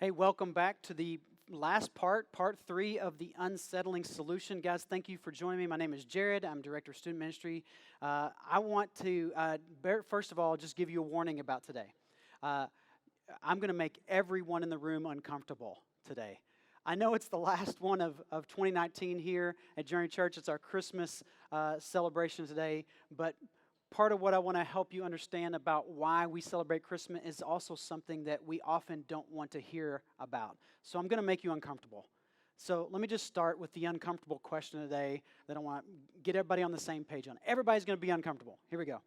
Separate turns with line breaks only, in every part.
Hey, welcome back to the last part 3 of the Unsettling Solution. Guys, thank you for joining me. My name is Jared. I'm Director of Student Ministry. I want to, first of all, just give you a warning about today. I'm going to make everyone in the room uncomfortable today. I know it's the last one of 2019 here at Journey Church. It's our Christmas celebration today, but part of what I want to help you understand about why we celebrate Christmas is also something that we often don't want to hear about. So I'm going to make you uncomfortable. So let me just start with the uncomfortable question today that I want to get everybody on the same page on. Everybody's going to be uncomfortable. Here we go.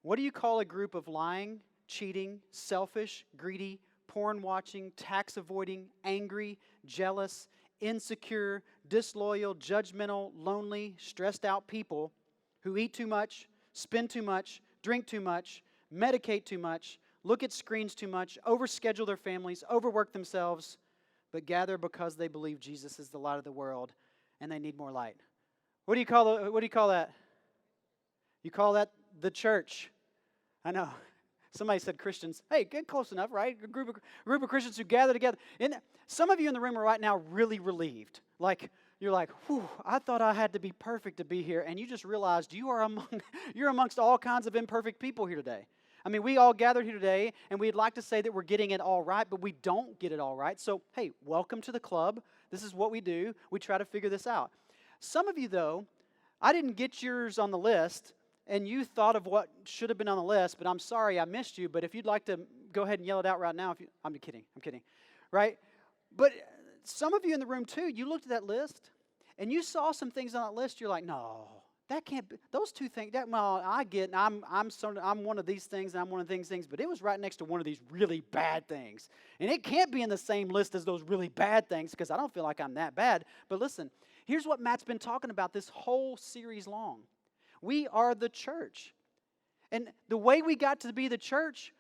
What do you call a group of lying, cheating, selfish, greedy, porn-watching, tax-avoiding, angry, jealous, insecure, disloyal, judgmental, lonely, stressed-out people who eat too much, spend too much, drink too much, medicate too much, look at screens too much, overschedule their families, overwork themselves, but gather because they believe Jesus is the light of the world and they need more light? What do you call that? You call that the church. I know. Somebody said Christians. Hey, get close enough, right? A group of Christians who gather together. And some of you in the room are right now really relieved. Like, you're like, whew, I thought I had to be perfect to be here. And you just realized you're amongst all kinds of imperfect people here today. I mean, we all gathered here today, and we'd like to say that we're getting it all right, but we don't get it all right. So, hey, welcome to the club. This is what we do. We try to figure this out. Some of you, though, I didn't get yours on the list, and you thought of what should have been on the list, but I'm sorry I missed you. But if you'd like to go ahead and yell it out right now, I'm kidding, right? But some of you in the room too, you looked at that list, and you saw some things on that list. You're like, no, that can't be. Those two things. Well, I get. I'm one of these things, and I'm one of these things. But it was right next to one of these really bad things, and it can't be in the same list as those really bad things because I don't feel like I'm that bad. But listen, here's what Matt's been talking about this whole series long. We are the church. And the way we got to be the church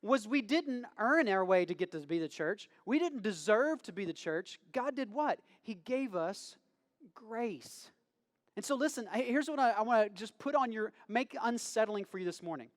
was we didn't earn our way to get to be the church. We didn't deserve to be the church. God did what? He gave us grace. And so listen, here's what I want to just make unsettling for you this morning.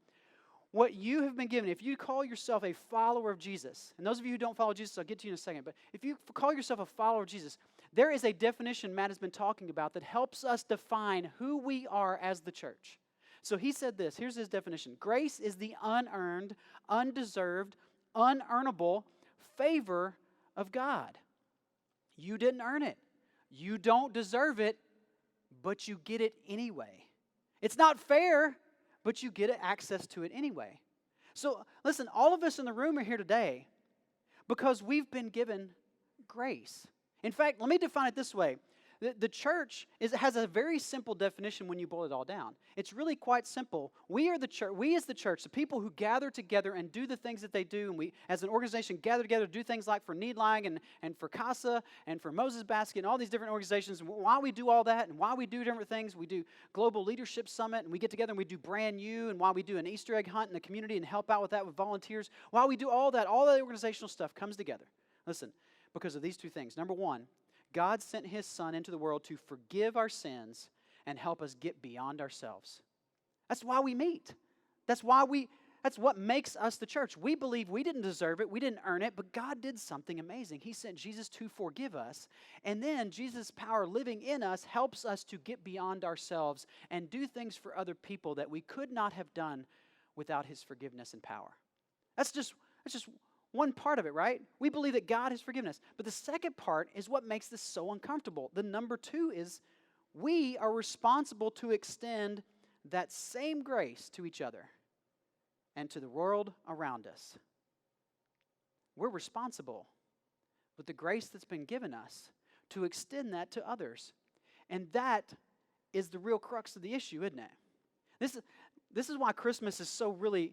What you have been given, if you call yourself a follower of Jesus, and those of you who don't follow Jesus, I'll get to you in a second, but if you call yourself a follower of Jesus, there is a definition Matt has been talking about that helps us define who we are as the church. So he said this, here's his definition. Grace is the unearned, undeserved, unearnable favor of God. You didn't earn it. You don't deserve it, but you get it anyway. It's not fair, but you get access to it anyway. So listen, all of us in the room are here today because we've been given grace. In fact, let me define it this way. The church has a very simple definition when you boil it all down. It's really quite simple. We are the church. We as the church, the people who gather together and do the things that they do, and we as an organization gather together to do things like for Needline and for CASA and for Moses Basket and all these different organizations. And why we do all that and why we do different things, we do Global Leadership Summit and we get together and we do Brand New, and why we do an Easter egg hunt in the community and help out with that with volunteers. While we do all that organizational stuff comes together. Listen, because of these two things. Number one, God sent His Son into the world to forgive our sins and help us get beyond ourselves. That's why we meet. That's what makes us the church. We believe we didn't deserve it, we didn't earn it, but God did something amazing. He sent Jesus to forgive us, and then Jesus' power living in us helps us to get beyond ourselves and do things for other people that we could not have done without His forgiveness and power. That's just one part of it, right? We believe that God has forgiven us. But the second part is what makes this so uncomfortable. The number two is we are responsible to extend that same grace to each other and to the world around us. We're responsible with the grace that's been given us to extend that to others. And that is the real crux of the issue, isn't it? This is why Christmas is so really...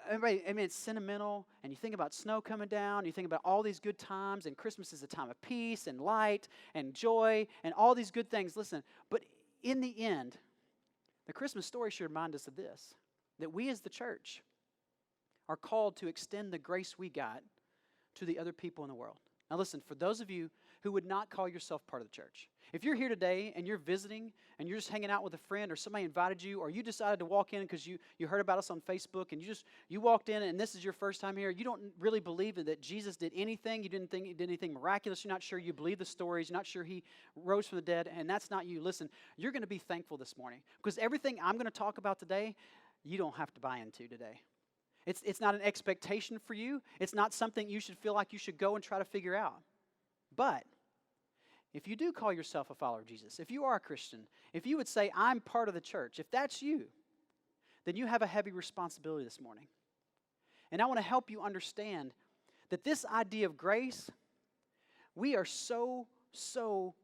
Everybody, I mean, it's sentimental, and you think about snow coming down, you think about all these good times, and Christmas is a time of peace and light and joy and all these good things. Listen, but in the end, the Christmas story should remind us of this, that we as the church are called to extend the grace we got to the other people in the world. Now listen, for those of you who would not call yourself part of the church, If you're here today and you're visiting and you're just hanging out with a friend or somebody invited you or you decided to walk in because you heard about us on Facebook and you walked in and this is your first time here, you don't really believe that Jesus did anything, you didn't think he did anything miraculous, you're not sure you believe the stories, you're not sure he rose from the dead, and that's not you. Listen, you're going to be thankful this morning because everything I'm going to talk about today, you don't have to buy into today. It's not an expectation for you. It's not something you should feel like you should go and try to figure out. But if you do call yourself a follower of Jesus, if you are a Christian, if you would say, I'm part of the church, if that's you, then you have a heavy responsibility this morning. And I want to help you understand that this idea of grace, we are so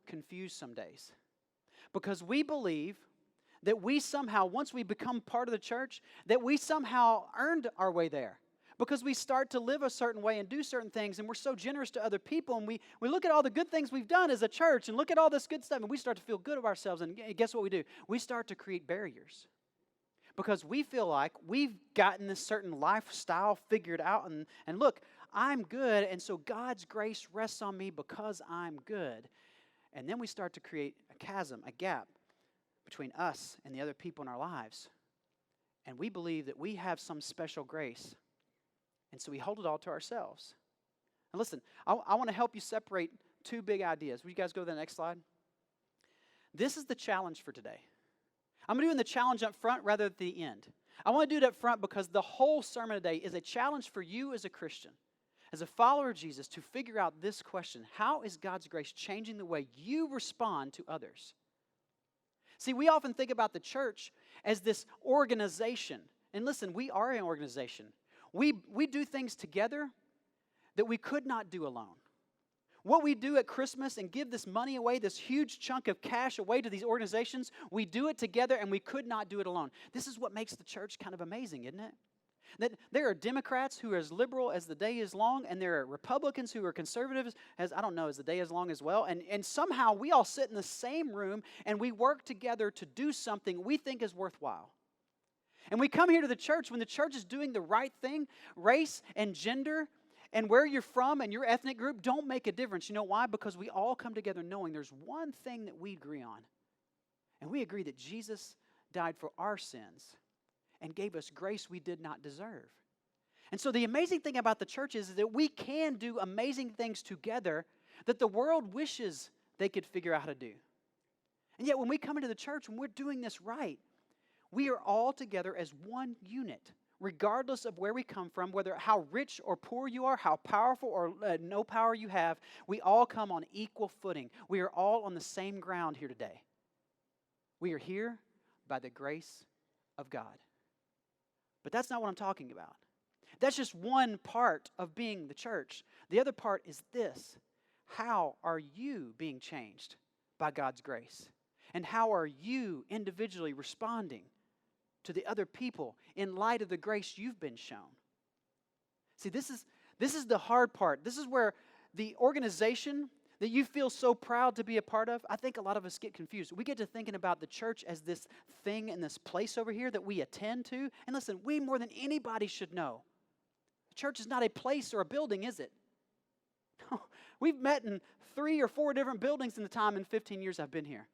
confused some days. Because we believe that we somehow, once we become part of the church, that we somehow earned our way there. Because we start to live a certain way and do certain things, and we're so generous to other people, and we look at all the good things we've done as a church, and look at all this good stuff, and we start to feel good of ourselves, and guess what we do? We start to create barriers. Because we feel like we've gotten this certain lifestyle figured out, and look, I'm good, and so God's grace rests on me because I'm good. And then we start to create a chasm, a gap, between us and the other people in our lives. And we believe that we have some special grace. And so we hold it all to ourselves. And listen, I want to help you separate two big ideas. Will you guys go to the next slide? This is the challenge for today. I'm doing the challenge up front rather than at the end. I want to do it up front because the whole sermon today is a challenge for you as a Christian, as a follower of Jesus, to figure out this question: how is God's grace changing the way you respond to others? See, we often think about the church as this organization. And listen, we are an organization. We do things together that we could not do alone. What we do at Christmas and give this money away, this huge chunk of cash away to these organizations, we do it together and we could not do it alone. This is what makes the church kind of amazing, isn't it? That there are Democrats who are as liberal as the day is long, and there are Republicans who are conservatives as, I don't know, as the day is long as well. And somehow we all sit in the same room and we work together to do something we think is worthwhile. And we come here to the church when the church is doing the right thing. Race and gender and where you're from and your ethnic group don't make a difference. You know why? Because we all come together knowing there's one thing that we agree on. And we agree that Jesus died for our sins and gave us grace we did not deserve. And so the amazing thing about the church is that we can do amazing things together that the world wishes they could figure out how to do. And yet when we come into the church, when we're doing this right, we are all together as one unit, regardless of where we come from, whether how rich or poor you are, how powerful or no power you have. We all come on equal footing. We are all on the same ground here today. We are here by the grace of God. But that's not what I'm talking about. That's just one part of being the church. The other part is this: how are you being changed by God's grace? And how are you individually responding to the other people in light of the grace you've been shown? See, this is the hard part. This is where the organization that you feel so proud to be a part of, I think a lot of us get confused. We get to thinking about the church as this thing in this place over here that we attend to. And listen, we more than anybody should know, the church is not a place or a building, is it? We've met in 3 or 4 different buildings in the time in 15 years I've been here.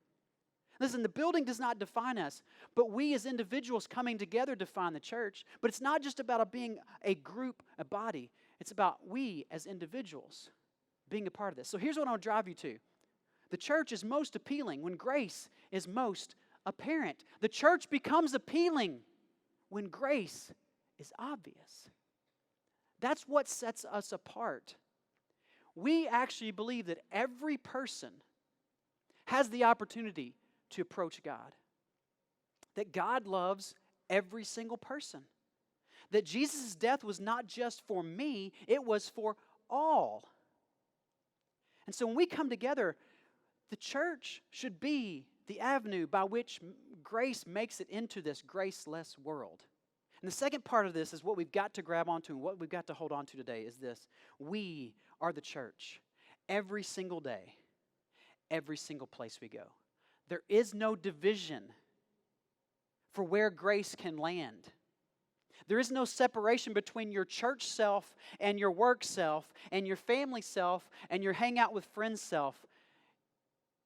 Listen, the building does not define us, but we as individuals coming together define the church. But it's not just about being a group, a body. It's about we as individuals being a part of this. So here's what I'll drive you to. The church is most appealing when grace is most apparent. The church becomes appealing when grace is obvious. That's what sets us apart. We actually believe that every person has the opportunity to approach God. That God loves every single person. That Jesus' death was not just for me, it was for all. And so when we come together, the church should be the avenue by which grace makes it into this graceless world. And the second part of this is what we've got to grab onto and what we've got to hold on to today is this: we are the church every single day, every single place we go. There is no division for where grace can land. There is no separation between your church self and your work self and your family self and your hang out with friends self.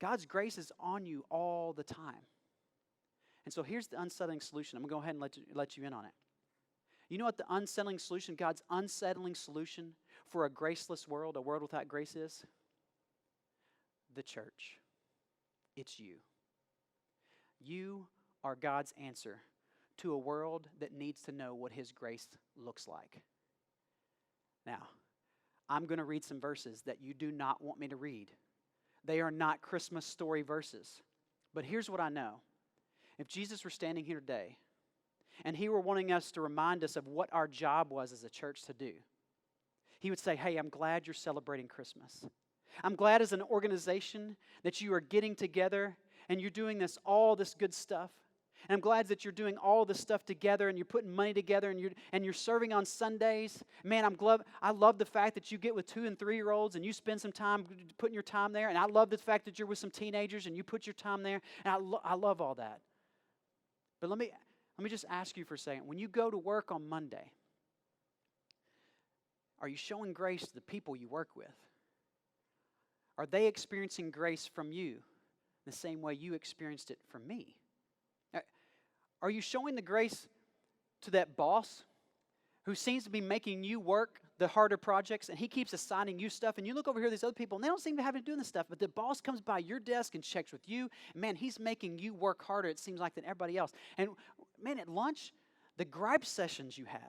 God's grace is on you all the time. And so here's the unsettling solution. I'm going to go ahead and let you in on it. You know what the unsettling solution, God's unsettling solution for a graceless world, a world without grace is? The church. It's you. You are God's answer to a world that needs to know what His grace looks like. Now, I'm going to read some verses that you do not want me to read. They are not Christmas story verses. But here's what I know. If Jesus were standing here today, and He were wanting us to remind us of what our job was as a church to do, He would say, hey, I'm glad you're celebrating Christmas. I'm glad as an organization that you are getting together and you're doing all this good stuff. And I'm glad that you're doing all this stuff together and you're putting money together and you're serving on Sundays. Man, I love the fact that you get with 2 and 3-year-olds and you spend some time putting your time there. And I love the fact that you're with some teenagers and you put your time there. And I love all that. But let me just ask you for a second. When you go to work on Monday, are you showing grace to the people you work with? Are they experiencing grace from you the same way you experienced it from me? Are you showing the grace to that boss who seems to be making you work the harder projects and he keeps assigning you stuff and you look over here at these other people and they don't seem to have to do this stuff, but the boss comes by your desk and checks with you, and man, he's making you work harder, it seems like, than everybody else. And man, at lunch, the gripe sessions you have.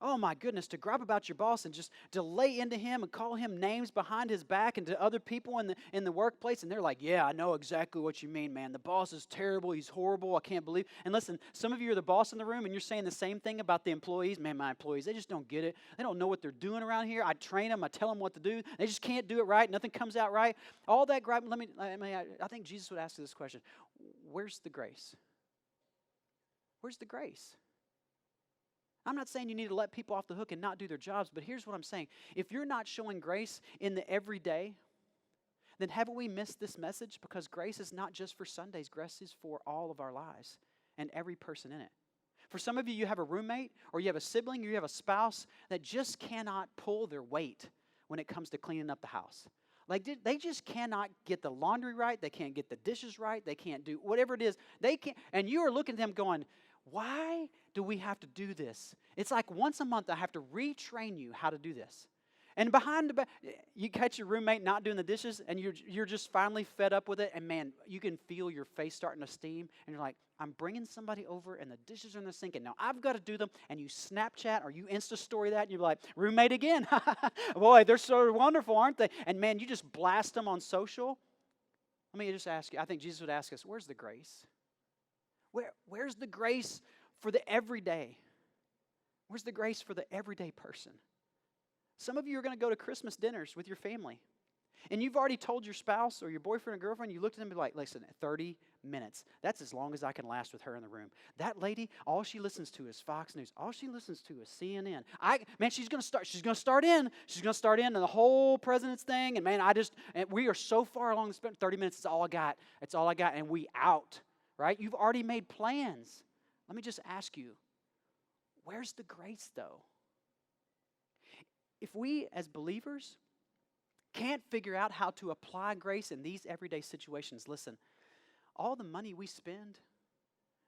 Oh my goodness, to gripe about your boss and just to lay into him and call him names behind his back and to other people in the workplace. And they're like, yeah, I know exactly what you mean, man. The boss is terrible. He's horrible. I can't believe. And listen, some of you are the boss in the room and you're saying the same thing about the employees. Man, my employees, they just don't get it. They don't know what they're doing around here. I train them. I tell them what to do. They just can't do it right. Nothing comes out right. All that gripe. I think Jesus would ask this question. Where's the grace? Where's the grace? I'm not saying you need to let people off the hook and not do their jobs, but here's what I'm saying. If you're not showing grace in the everyday, then haven't we missed this message? Because grace is not just for Sundays. Grace is for all of our lives and every person in it. For some of you, you have a roommate or you have a sibling or you have a spouse that just cannot pull their weight when it comes to cleaning up the house. Like, they just cannot get the laundry right. They can't get the dishes right. They can't do whatever it is. They can't, and you are looking at them going, why do we have to do this? It's like once a month I have to retrain you how to do this. And behind the back, you catch your roommate not doing the dishes and you're just finally fed up with it. And man, you can feel your face starting to steam. And you're like, I'm bringing somebody over and the dishes are in the sink. And now I've got to do them. And you Snapchat or you Insta story that. And you're like, roommate again. Boy, they're so wonderful, aren't they? And man, you just blast them on social. Let me just ask you. I think Jesus would ask us, where's the grace? Where's the grace for the everyday? Where's the grace for the everyday person? Some of you are going to go to Christmas dinners with your family. And you've already told your spouse or your boyfriend or girlfriend, you looked at them and be like, listen, 30 minutes. That's as long as I can last with her in the room. That lady, all she listens to is Fox News. All she listens to is CNN. She's going to start in the whole president's thing. And man, we are so far along the 30 minutes, it's all I got. It's all I got. And we out. Right? You've already made plans. Let me just ask you, where's the grace though? If we as believers can't figure out how to apply grace in these everyday situations, listen, all the money we spend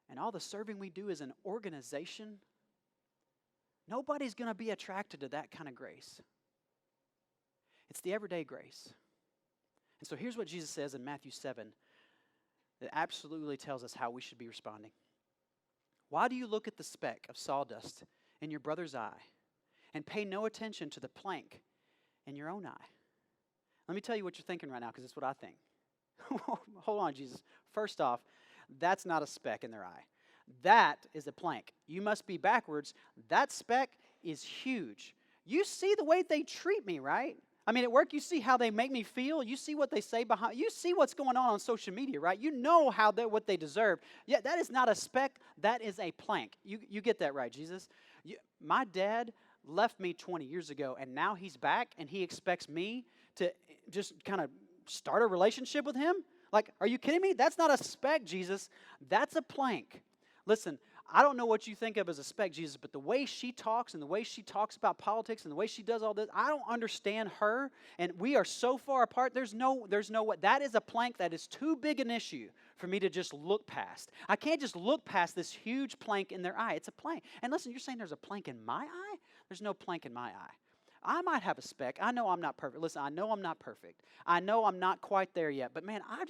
and all the serving we do as an organization, nobody's going to be attracted to that kind of grace. It's the everyday grace. And so here's what Jesus says in Matthew 7. That absolutely tells us how we should be responding. Why do you look at the speck of sawdust in your brother's eye and pay no attention to the plank in your own eye? Let me tell you what you're thinking right now, because it's what I think. Hold on, Jesus. First off, that's not a speck in their eye. That is a plank. You must be backwards. That speck is huge. You see the way they treat me, right? I mean, at work, you see how they make me feel. You see what they say behind. You see what's going on social media, right? You know what they deserve. Yeah, that is not a speck. That is a plank. You get that right, Jesus. My dad left me 20 years ago, and now he's back, and he expects me to just kind of start a relationship with him? Like, are you kidding me? That's not a speck, Jesus. That's a plank. Listen, I don't know what you think of as a speck, Jesus, but the way she talks and the way she talks about politics and the way she does all this, I don't understand her. And we are so far apart. There's no way. That is a plank that is too big an issue for me to just look past. I can't just look past this huge plank in their eye. It's a plank. And listen, you're saying there's a plank in my eye? There's no plank in my eye. I might have a speck. I know I'm not perfect. Listen, I know I'm not perfect. I know I'm not quite there yet. But man, I'm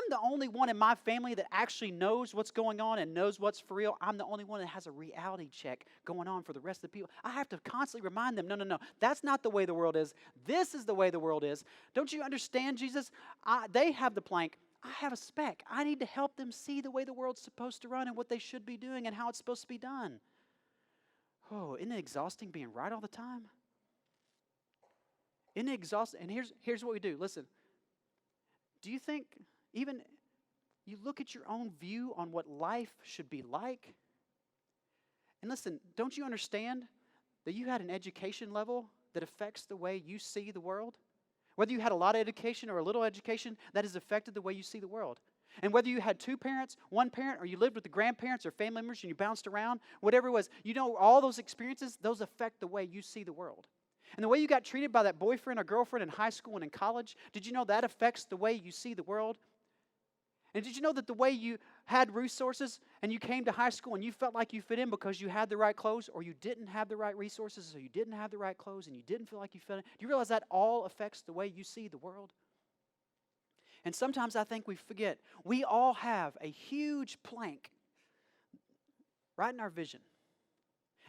the only one in my family that actually knows what's going on and knows what's for real. I'm the only one that has a reality check going on for the rest of the people. I have to constantly remind them, no. That's not the way the world is. This is the way the world is. Don't you understand, Jesus? They have the plank. I have a speck. I need to help them see the way the world's supposed to run and what they should be doing and how it's supposed to be done. Oh, isn't it exhausting being right all the time? Isn't it exhausting? And here's what we do. Listen, do you think even you look at your own view on what life should be like? And listen, don't you understand that you had an education level that affects the way you see the world? Whether you had a lot of education or a little education, that has affected the way you see the world. And whether you had two parents, one parent, or you lived with the grandparents or family members and you bounced around, whatever it was, all those experiences, those affect the way you see the world. And the way you got treated by that boyfriend or girlfriend in high school and in college, did you know that affects the way you see the world? And did you know that the way you had resources and you came to high school and you felt like you fit in because you had the right clothes, or you didn't have the right resources, or you didn't have the right clothes and you didn't feel like you fit in? Do you realize that all affects the way you see the world? And sometimes I think we forget. We all have a huge plank right in our vision.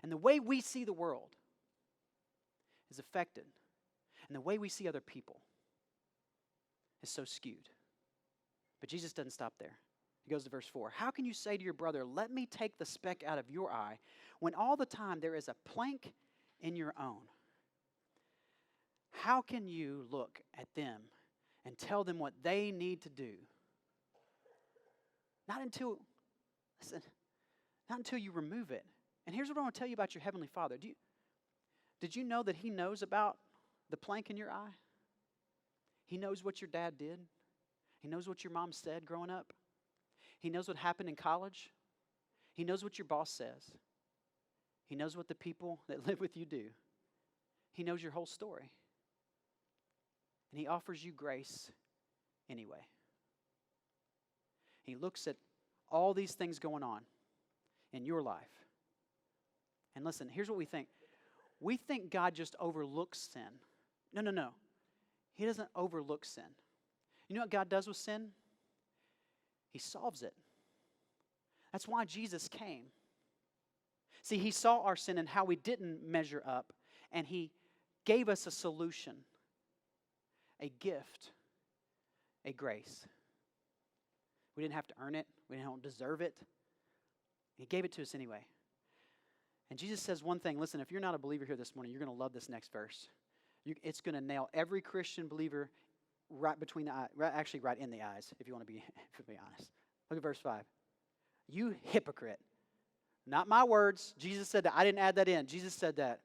And the way we see the world is affected. And the way we see other people is so skewed. But Jesus doesn't stop there. He goes to verse 4. How can you say to your brother, let me take the speck out of your eye, when all the time there is a plank in your own? How can you look at them and tell them what they need to do? Not until you remove it. And here's what I want to tell you about your Heavenly Father. Did you know that He knows about the plank in your eye? He knows what your dad did. He knows what your mom said growing up. He knows what happened in college. He knows what your boss says. He knows what the people that live with you do. He knows your whole story. And He offers you grace anyway. He looks at all these things going on in your life. And listen, here's what we think. We think God just overlooks sin. No. He doesn't overlook sin. You know what God does with sin? He solves it. That's why Jesus came. See, He saw our sin and how we didn't measure up, and He gave us a solution, a gift, a grace. We didn't have to earn it. We don't deserve it. He gave it to us anyway. And Jesus says one thing. Listen, if you're not a believer here this morning, you're going to love this next verse. It's going to nail every Christian believer right between the eyes, actually right in the eyes, if you want to be honest. Look at verse 5. You hypocrite. Not my words. Jesus said that. I didn't add that in. Jesus said that.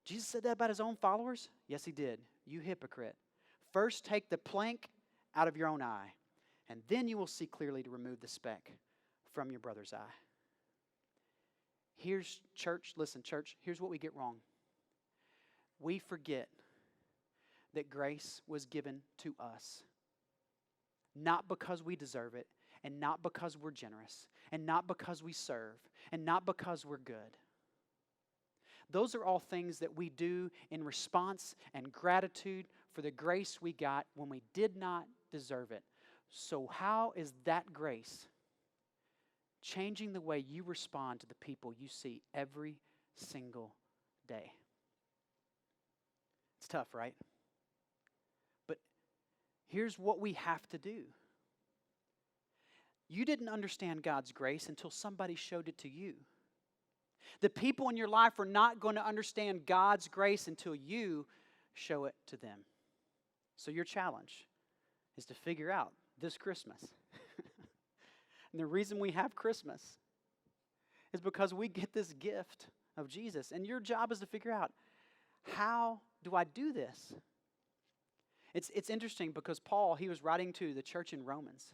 Jesus said that about His own followers? Yes, He did. You hypocrite. First take the plank out of your own eye, and then you will see clearly to remove the speck from your brother's eye. Here's church, here's what we get wrong. We forget that grace was given to us. Not because we deserve it, and not because we're generous, and not because we serve, and not because we're good. Those are all things that we do in response and gratitude for the grace we got when we did not deserve it. So how is that grace changing the way you respond to the people you see every single day? It's tough, right? But here's what we have to do. You didn't understand God's grace until somebody showed it to you. The people in your life are not going to understand God's grace until you show it to them. So your challenge is to figure out this Christmas. And the reason we have Christmas is because we get this gift of Jesus. And your job is to figure out, how do I do this? It's interesting because Paul, he was writing to the church in Romans.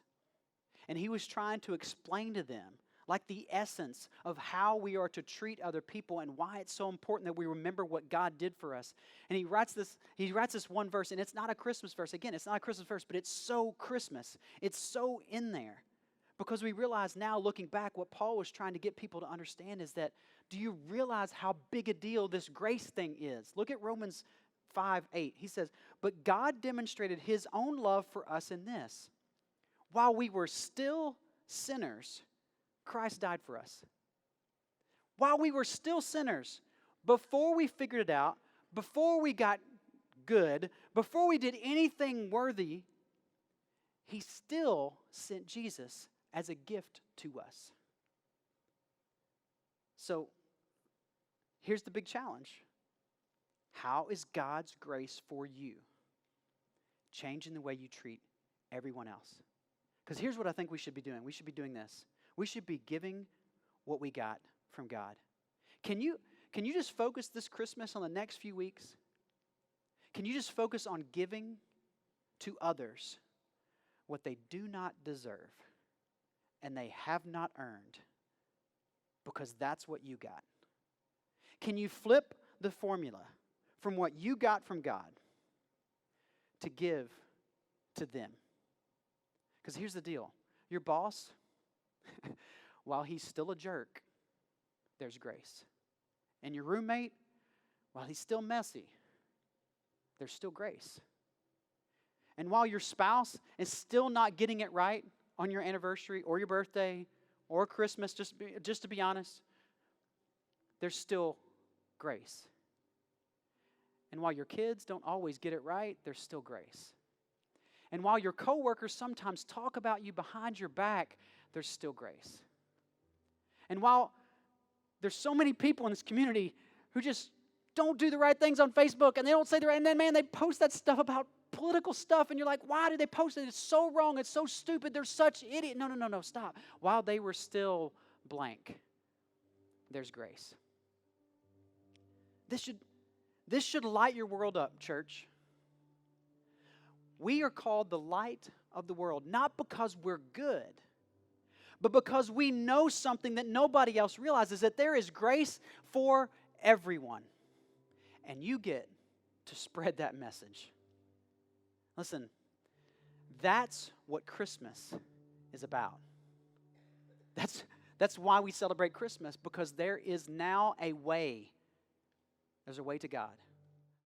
And he was trying to explain to them, like the essence of how we are to treat other people and why it's so important that we remember what God did for us. And he writes this one verse, and it's not a Christmas verse. Again, it's not a Christmas verse, but it's so Christmas. It's so in there. Because we realize now, looking back, what Paul was trying to get people to understand is that, do you realize how big a deal this grace thing is? Look at Romans 5:8. He says, "But God demonstrated his own love for us in this. While we were still sinners, Christ died for us." While we were still sinners, before we figured it out, before we got good, before we did anything worthy, he still sent Jesus as a gift to us. So, here's the big challenge. How is God's grace for you changing the way you treat everyone else? Because here's what I think we should be doing. We should be doing this. We should be giving what we got from God. Can you just focus this Christmas on the next few weeks? Can you just focus on giving to others what they do not deserve and they have not earned, because that's what you got? Can you flip the formula from what you got from God to give to them? Because here's the deal. Your boss, while he's still a jerk, there's grace. And your roommate, while he's still messy, there's still grace. And while your spouse is still not getting it right on your anniversary or your birthday or Christmas, just to be honest, there's still grace. And while your kids don't always get it right, there's still grace. And while your coworkers sometimes talk about you behind your back, there's still grace. And while there's so many people in this community who just don't do the right things on Facebook and they don't say the right, and then, man, they post that stuff about political stuff, and you're like, why did they post it? It's so wrong. It's so stupid. They're such idiots. No, stop. While they were still blank, there's grace. This should light your world up, church. We are called the light of the world, not because we're good, but because we know something that nobody else realizes, that there is grace for everyone. And you get to spread that message. Listen, that's what Christmas is about. That's why we celebrate Christmas, because there is now a way. There's a way to God.